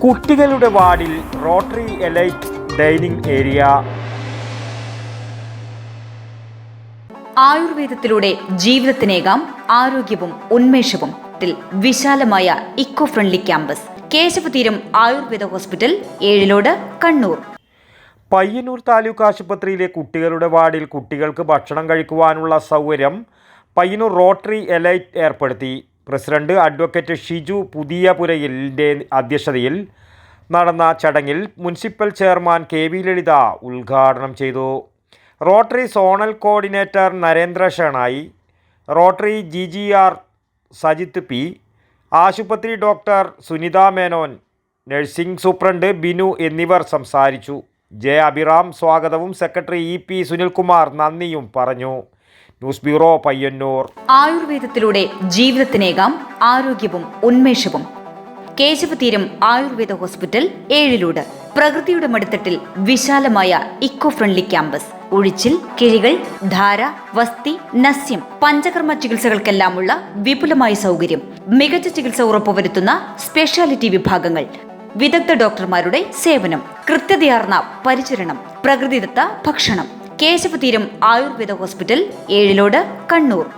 കുട്ടികളുടെ വാർഡിൽ Rotary Elite dining area. ആയുർവേദത്തിലൂടെ ജീവിതത്തിനേകാം ആരോഗ്യവും ഉന്മേഷവും. വിശാലമായ eco friendly campus. Keshavatheeram Ayurveda hospital, Ezhilode, Kannur. Payyanur taluk ആശുപത്രിയിലെ കുട്ടികളുടെ വാർഡിൽ കുട്ടികൾക്ക് ഭക്ഷണം കഴിക്കുവാനുള്ള സൗകര്യം പയ്യന്നൂർ റോട്ടറി എലൈറ്റ് ഏർപ്പെടുത്തി. പ്രസിഡന്റ് അഡ്വക്കേറ്റ് ഷിജു പുതിയപുരയിലിൻ്റെ അധ്യക്ഷതയിൽ നടന്ന ചടങ്ങിൽ മുനിസിപ്പൽ ചെയർമാൻ KV ലളിത ഉദ്ഘാടനം ചെയ്തു. Rotary zonal coordinator Narendra Shenoy, Rotary GGR Sajith P, ആശുപത്രി doctor Sunitha Menon, nursing superintendent Binu എന്നിവർ സംസാരിച്ചു. J. അഭിറാം സ്വാഗതവും സെക്രട്ടറി EP സുനിൽകുമാർ നന്ദിയും പറഞ്ഞു. News bureau, Payyanur. ആയുർവേദത്തിലൂടെ ജീവിതത്തിനേകാം ആരോഗ്യവും ഉന്മേഷവും. കേശവതീരം ആയുർവേദ ഹോസ്പിറ്റൽ, ഏഴിലോട്. പ്രകൃതിയുടെ മടിത്തട്ടിൽ വിശാലമായ ഇക്കോ ഫ്രണ്ട്ലി ക്യാമ്പസ്. ഉഴിച്ചിൽ, കിഴികൾ, ധാര, വസ്തി, നസ്യം, പഞ്ചകർമ്മ ചികിത്സകൾക്കെല്ലാമുള്ള വിപുലമായ സൗകര്യം. മികച്ച ചികിത്സ ഉറപ്പുവരുത്തുന്ന സ്പെഷ്യാലിറ്റി വിഭാഗങ്ങൾ, വിദഗ്ധ ഡോക്ടർമാരുടെ സേവനം, കൃത്യതയാർന്ന പരിചരണം, പ്രകൃതിദത്ത ഭക്ഷണം. കേശവതീരം ആയുർവേദ ഹോസ്പിറ്റൽ, ഏഴിലോട്, കണ്ണൂർ.